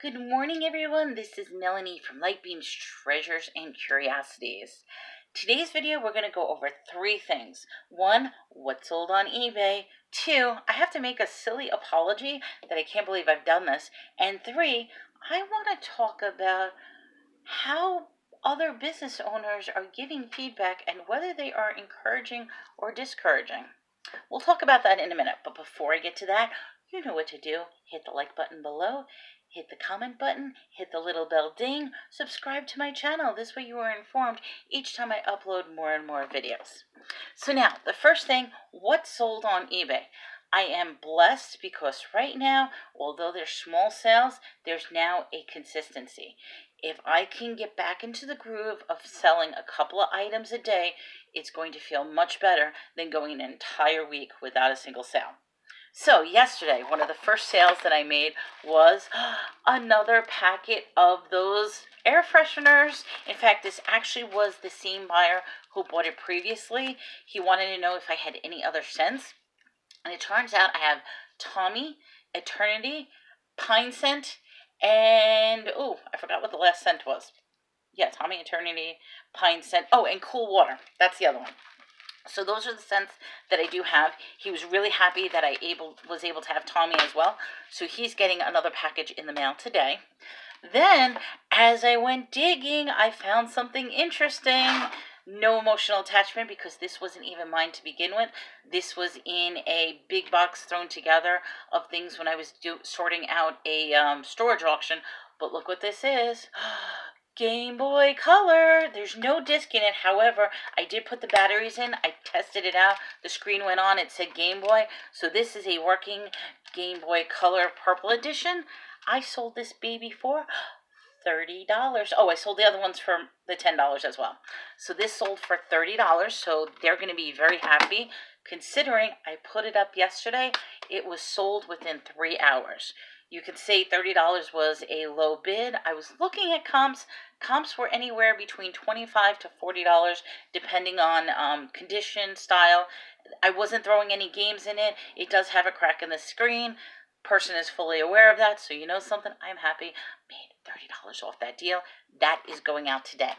Good morning, everyone. This is Melanie from Lightbeam's Treasures and Curiosities. Today's video, we're going to go over three things. One, what's sold on eBay. Two, I have to make a silly apology that I can't believe I've done this. And three, I want to talk about how other business owners are giving feedback and whether they are encouraging or discouraging. We'll talk about that in a minute, but before I get to that, you know what to do. Hit the like button below, hit the comment button, hit the little bell ding, subscribe to my channel. This way you are informed each time I upload more and more videos. So now, the first thing, what's sold on eBay? I am blessed because right now, although there's small sales, there's now a consistency. If I can get back into the groove of selling a couple of items a day, it's going to feel much better than going an entire week without a single sale. So yesterday, one of the first sales that I made was another packet of those air fresheners. In fact, this actually was the same buyer who bought it previously. He wanted to know if I had any other scents. And it turns out I have Tommy, Eternity, Pine Scent, and, I forgot what the last scent was. Yeah, Tommy, Eternity, Pine Scent. Oh, and Cool Water. That's the other one. So those are the scents that I do have. He was really happy that I was able to have Tommy as well. So he's getting another package in the mail today. Then, as I went digging, I found something interesting. No emotional attachment because this wasn't even mine to begin with. This was in a big box thrown together of things when I was sorting out a storage auction. But look what this is. Game Boy Color. There's no disc in it. However, I did put the batteries in. I tested it out. The screen went on. It said Game Boy. So this is a working Game Boy Color Purple Edition. I sold this baby for $30. Oh, I sold the other ones for the $10 as well. So this sold for $30. So they're going to be very happy. Considering I put it up yesterday, it was sold within 3 hours. You could say $30 was a low bid. I was looking at comps. Comps were anywhere between $25 to $40, depending on condition, style. I wasn't throwing any games in it. It does have a crack in the screen. Person is fully aware of that, so you know something. I'm happy. Made $30 off that deal. That is going out today.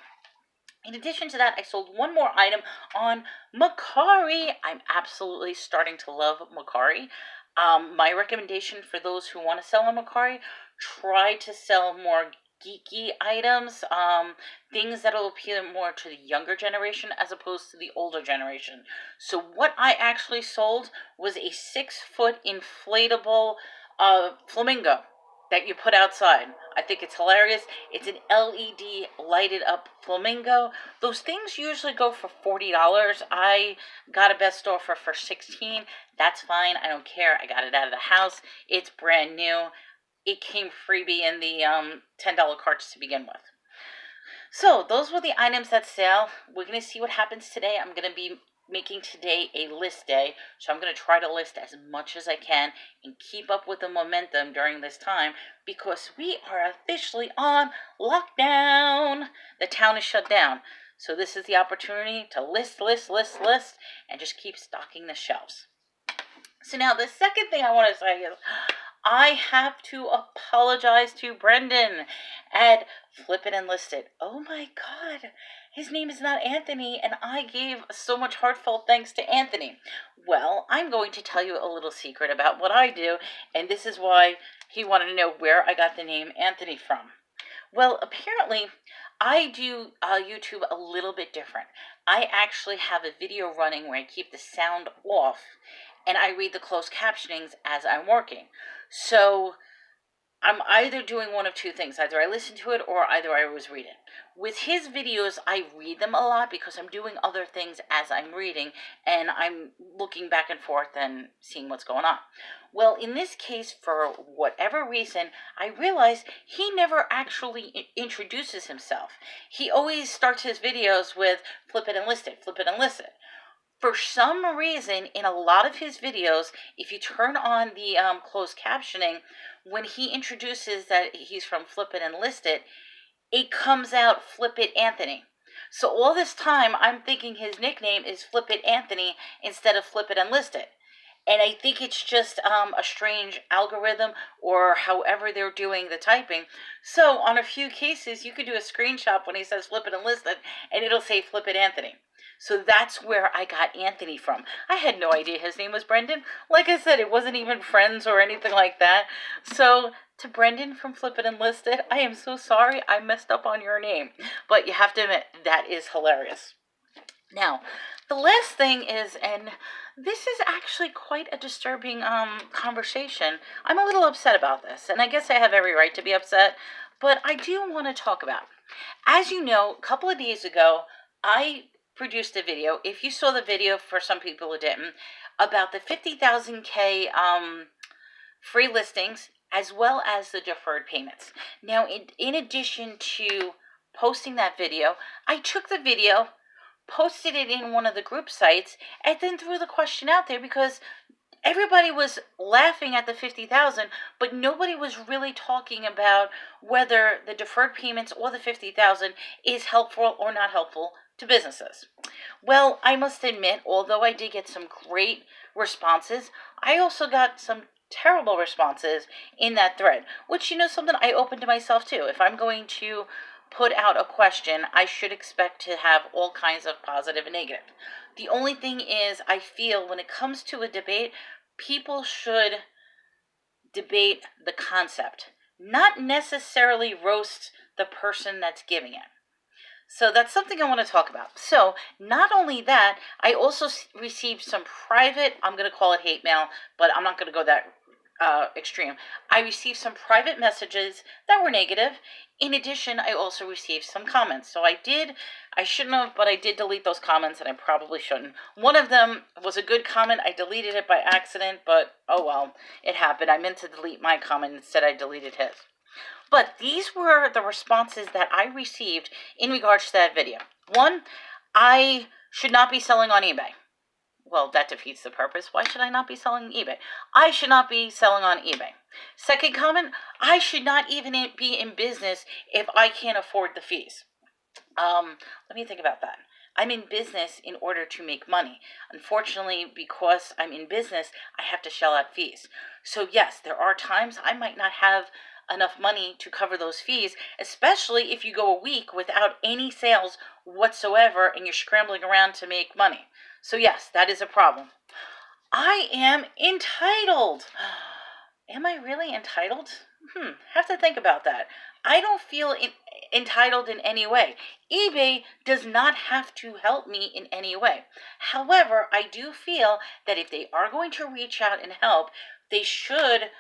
In addition to that, I sold one more item on Macari. I'm absolutely starting to love Macari. My recommendation for those who want to sell on Macari, try to sell more geeky items, things that will appeal more to the younger generation as opposed to the older generation. So what I actually sold was a 6-foot inflatable flamingo that you put outside. I think it's hilarious. It's an LED lighted up flamingo. Those things usually go for $40. I got a best offer for $16. That's fine. I don't care. I got it out of the house. It's brand new. It came freebie in the $10 carts to begin with. So those were the items that sell. We're going to see what happens today. I'm going to be making today a list day, so I'm going to try to list as much as I can and keep up with the momentum during this time because we are officially on lockdown. The town is shut down, so this is the opportunity to list, and just keep stocking the shelves. So now the second thing I want to say is I have to apologize to Brenden at Flip It and List It. Oh my God, his name is not Anthony, and I gave so much heartfelt thanks to Anthony. Well, I'm going to tell you a little secret about what I do, and this is why he wanted to know where I got the name Anthony from. Well, apparently, I do YouTube a little bit different. I actually have a video running where I keep the sound off, and I read the closed captionings as I'm working. So I'm either doing one of two things. Either I listen to it or either I was reading. With his videos, I read them a lot because I'm doing other things as I'm reading and I'm looking back and forth and seeing what's going on. Well, in this case, for whatever reason, I realized he never actually introduces himself. He always starts his videos with flip it and list it, flip it and list it. For some reason, in a lot of his videos, if you turn on the closed captioning, when he introduces that he's from Flip It and List It, it comes out Flip It Anthony. So all this time, I'm thinking his nickname is Flip It Anthony instead of Flip It and List It. And I think it's just a strange algorithm or however they're doing the typing. So on a few cases, you could do a screenshot when he says flip it and list it, and it'll say flip it Anthony. So that's where I got Anthony from. I had no idea his name was Brenden. Like I said, it wasn't even friends or anything like that. So to Brenden from Flip It and List It, I am so sorry I messed up on your name. But you have to admit, that is hilarious. Now, the last thing is, and this is actually quite a disturbing conversation. I'm a little upset about this, and I guess I have every right to be upset, but I do want to talk about it. As you know, a couple of days ago, I produced a video. If you saw the video, for some people who didn't, about the 50,000K free listings as well as the deferred payments. Now, in addition to posting that video, I took the video, posted it in one of the group sites, and then threw the question out there because everybody was laughing at the 50,000, but nobody was really talking about whether the deferred payments or the 50,000 is helpful or not helpful to businesses. Well, I must admit, although I did get some great responses, I also got some terrible responses in that thread, which, you know, something I open to myself too. If I'm going to put out a question, I should expect to have all kinds of positive and negative. The only thing is, I feel when it comes to a debate, people should debate the concept, not necessarily roast the person that's giving it. So that's something I want to talk about. So not only that, I also received some private, I'm going to call it hate mail, but I'm not going to go that extreme. I received some private messages that were negative. In addition, I also received some comments. So I shouldn't have, but I did delete those comments, and I probably shouldn't. One of them was a good comment. I deleted it by accident, but oh well, it happened. I meant to delete my comment. Instead, I deleted his. But these were the responses that I received in regards to that video. One, I should not be selling on eBay. Well, that defeats the purpose. Why should I not be selling on eBay? I should not be selling on eBay. Second comment, I should not even be in business if I can't afford the fees. Let me think about that. I'm in business in order to make money. Unfortunately, because I'm in business, I have to shell out fees. So yes, there are times I might not have enough money to cover those fees, especially if you go a week without any sales whatsoever and you're scrambling around to make money. So yes, that is a problem. I am entitled. Am I really entitled? Have to think about that. I don't feel entitled in any way. eBay does not have to help me in any way. However, I do feel that if they are going to reach out and help, they should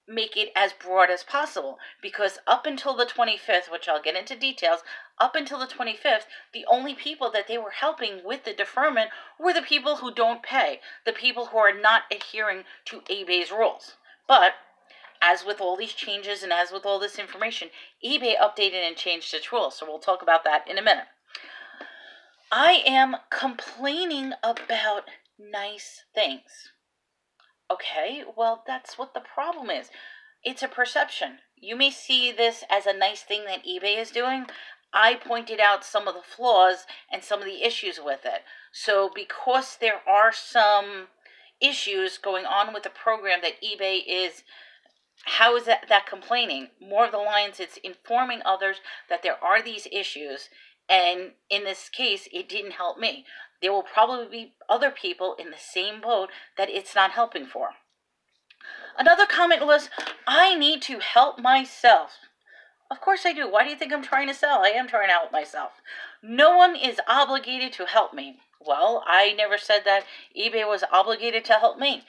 make it as broad as possible, because up until the 25th, which I'll get into details, up until the 25th, the only people that they were helping with the deferment were the people who don't pay, the people who are not adhering to eBay's rules. But as with all these changes and as with all this information, eBay updated and changed its rules, so we'll talk about that in a minute. I am complaining about nice things. Okay, well, that's what the problem is. It's a perception. You may see this as a nice thing that eBay is doing. I pointed out some of the flaws and some of the issues with it. So because there are some issues going on with the program that eBay is, how is that complaining? More of the lines, it's informing others that there are these issues, and in this case, it didn't help me. There will probably be other people in the same boat that it's not helping for. Another comment was, I need to help myself. Of course I do. Why do you think I'm trying to sell? I am trying to help myself. No one is obligated to help me. Well, I never said that eBay was obligated to help me.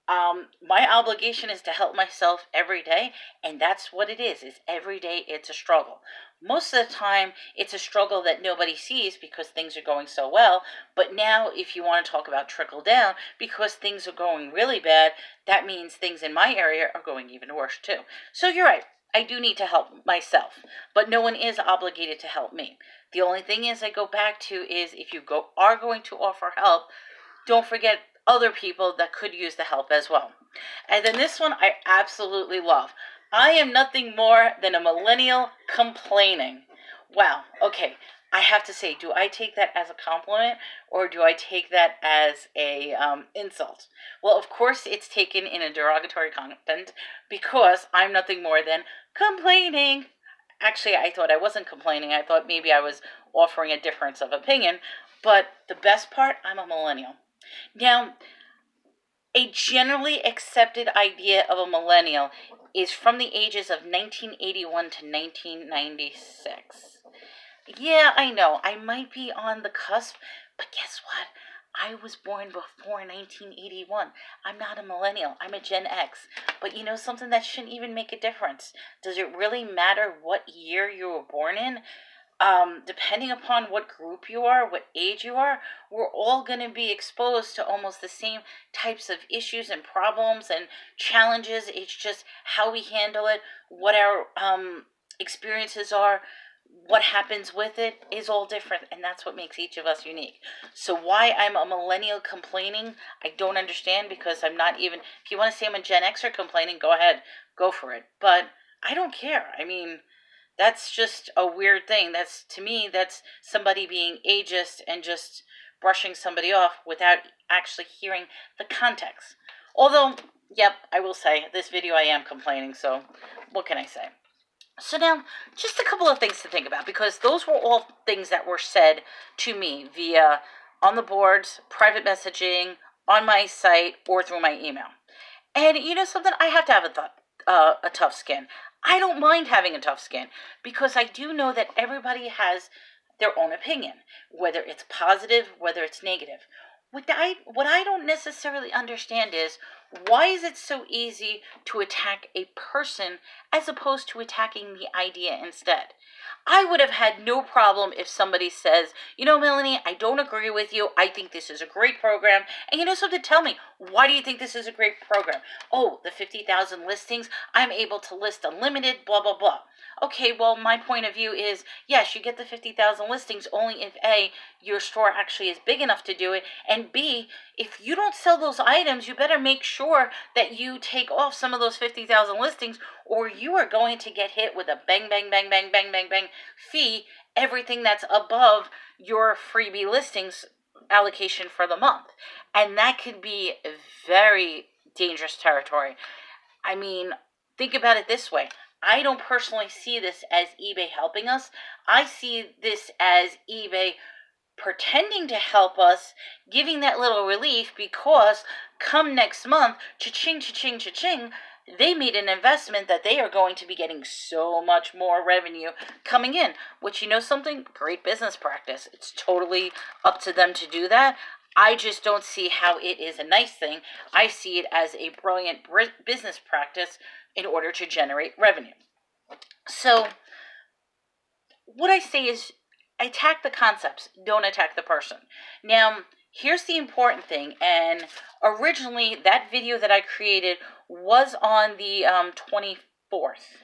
My obligation is to help myself every day, and that's what it is every day it's a struggle. Most of the time, it's a struggle that nobody sees because things are going so well, but now if you want to talk about trickle down, because things are going really bad, that means things in my area are going even worse too. So you're right, I do need to help myself, but no one is obligated to help me. The only thing is I go back to is if you are going to offer help, don't forget other people that could use the help as well. And then this one I absolutely love. I am nothing more than a millennial complaining. Wow, okay. I have to say, do I take that as a compliment or do I take that as a insult? Well, of course, it's taken in a derogatory content because I'm nothing more than complaining. Actually, I thought I wasn't complaining. I thought maybe I was offering a difference of opinion. But the best part, I'm a millennial. Now, a generally accepted idea of a millennial is from the ages of 1981 to 1996. Yeah, I know, I might be on the cusp, but guess what? I was born before 1981. I'm not a millennial, I'm a Gen X. But you know something, that shouldn't even make a difference. Does it really matter what year you were born in? Depending upon what group you are, what age you are, we're all going to be exposed to almost the same types of issues and problems and challenges. It's just how we handle it, what our experiences are, what happens with it is all different, and that's what makes each of us unique. So why I'm a millennial complaining, I don't understand, because I'm not even, if you want to say I'm a Gen Xer complaining, go ahead, go for it. But I don't care. I mean, that's just a weird thing. That's, to me, that's somebody being ageist and just brushing somebody off without actually hearing the context. Although, yep, I will say, this video I am complaining, so what can I say? So now, just a couple of things to think about, because those were all things that were said to me via on the boards, private messaging, on my site, or through my email. And you know something? I have to have a tough skin. I don't mind having a tough skin because I do know that everybody has their own opinion, whether it's positive, whether it's negative. What I don't necessarily understand is, why is it so easy to attack a person as opposed to attacking the idea instead? I would have had no problem if somebody says, you know, Melanie, I don't agree with you. I think this is a great program. And you know something, tell me, why do you think this is a great program? Oh, the 50,000 listings, I'm able to list unlimited, blah, blah, blah. Okay, well, my point of view is, yes, you get the 50,000 listings only if A, your store actually is big enough to do it, and B, if you don't sell those items, you better make sure that you take off some of those 50,000 listings, or you are going to get hit with a bang, bang, bang, bang, bang, bang, bang fee, everything that's above your freebie listings allocation for the month. And that could be very dangerous territory. I mean, think about it this way. I don't personally see this as eBay helping us. I see this as eBay pretending to help us, giving that little relief, because come next month, cha-ching, cha-ching, cha-ching, they made an investment that they are going to be getting so much more revenue coming in, which, you know something, great business practice. It's totally up to them to do that. I just don't see how it is a nice thing. I see it as a brilliant business practice in order to generate revenue. So what I say is, attack the concepts, don't attack the person. Now, here's the important thing, and originally that video that I created was on the 24th.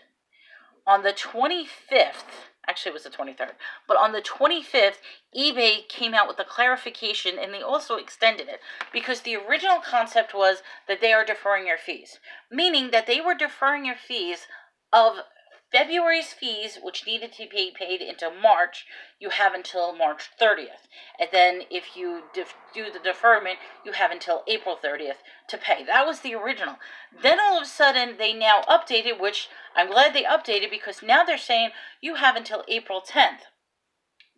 On the 25th, actually it was the 23rd, but on the 25th, eBay came out with a clarification, and they also extended it, because the original concept was that they are deferring your fees, meaning that they were deferring your fees of February's fees, which needed to be paid into March. You have until March 30th. And then if you do the deferment, you have until April 30th to pay. That was the original. Then all of a sudden, they now updated, which I'm glad they updated, because now they're saying you have until April 10th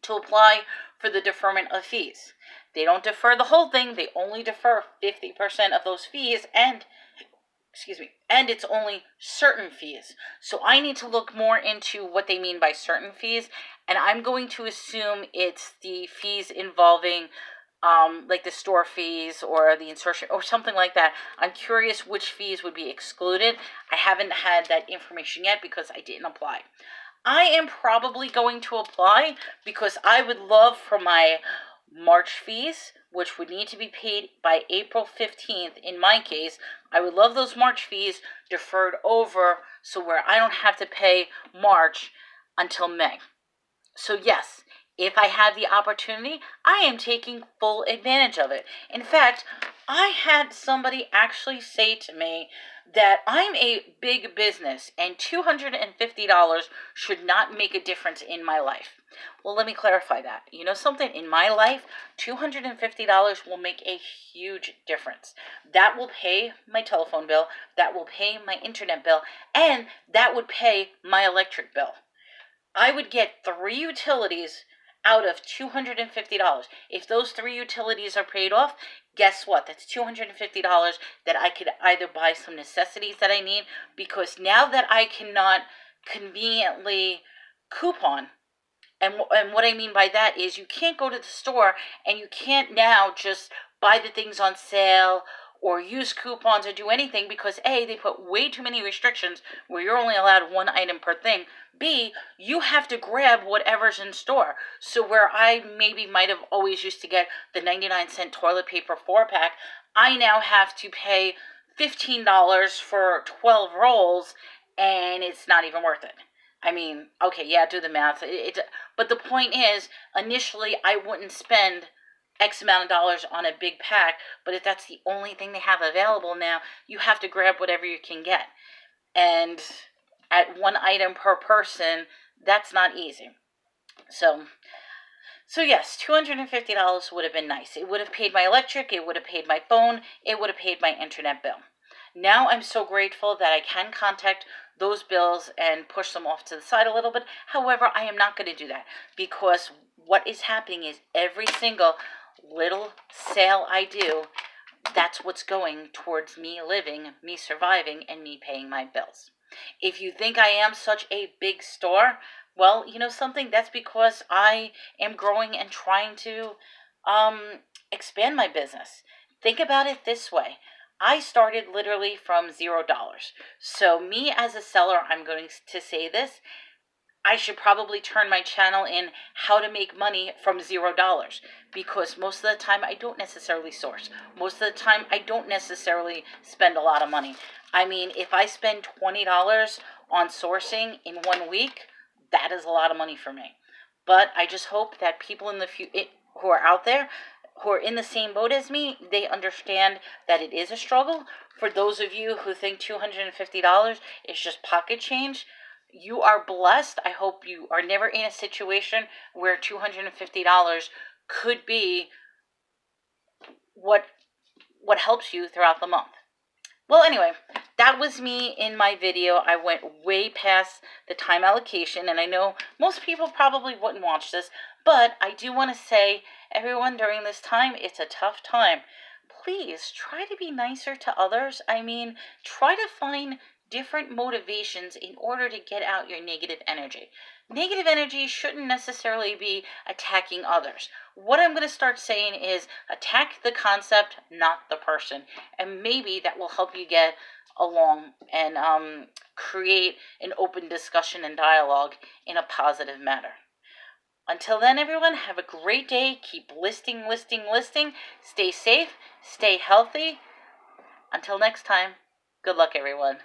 to apply for the deferment of fees. They don't defer the whole thing. They only defer 50% of those fees, and it's only certain fees. So I need to look more into what they mean by certain fees, and I'm going to assume it's the fees involving like the store fees or the insertion or something like that. I'm curious which fees would be excluded. I haven't had that information yet because I didn't apply. I am probably going to apply because I would love for my March fees, which would need to be paid by April 15th. In my case, I would love those March fees deferred over, so where I don't have to pay March until May. So yes, if I have the opportunity, I am taking full advantage of it. In fact, I had somebody actually say to me that I'm a big business and $250 should not make a difference in my life. Well, let me clarify that. You know something? In my life, $250 will make a huge difference. That will pay my telephone bill, that will pay my internet bill, and that would pay my electric bill. I would get 3 utilities out of $250. If those 3 utilities are paid off, guess what? That's $250 that I could either buy some necessities that I need, because now that I cannot conveniently coupon, and what I mean by that is you can't go to the store and you can't now just buy the things on sale or use coupons or do anything, because A, they put way too many restrictions where you're only allowed 1 item per thing. B, you have to grab whatever's in store. So where I maybe might have always used to get the 99-cent toilet paper 4-pack, I now have to pay $15 for 12 rolls, and it's not even worth it. I mean, okay, yeah, do the math. But the point is, initially, I wouldn't spend X amount of dollars on a big pack, but if that's the only thing they have available now, you have to grab whatever you can get. And at 1 item per person, that's not easy. So yes, $250 would have been nice. It would have paid my electric, it would have paid my phone, it would have paid my internet bill. Now I'm so grateful that I can contact those bills and push them off to the side a little bit. However, I am not going to do that, because what is happening is every single little sale I do, that's what's going towards me living, me surviving, and me paying my bills. If you think I am such a big store, well, you know something, that's because I am growing and trying to expand my business. Think about it this way. I started literally from $0. So me as a seller, I'm going to say this, I should probably turn my channel in how to make money from $0, because most of the time I don't necessarily source. Most of the time I don't necessarily spend a lot of money. I mean, if I spend $20 on sourcing in 1 week, that is a lot of money for me. But I just hope that people in the who are out there, who are in the same boat as me, they understand that it is a struggle. For those of you who think $250 is just pocket change, you are blessed. I hope you are never in a situation where $250 could be what helps you throughout the month. Well, anyway, that was me in my video. I went way past the time allocation, and I know most people probably wouldn't watch this, but I do want to say, everyone, during this time, it's a tough time. Please try to be nicer to others. I mean, try to find different motivations in order to get out your negative energy. Negative energy shouldn't necessarily be attacking others. What I'm going to start saying is attack the concept, not the person. And maybe that will help you get along and create an open discussion and dialogue in a positive manner. Until then, everyone, have a great day. Keep listing. Stay safe. Stay healthy. Until next time, good luck, everyone.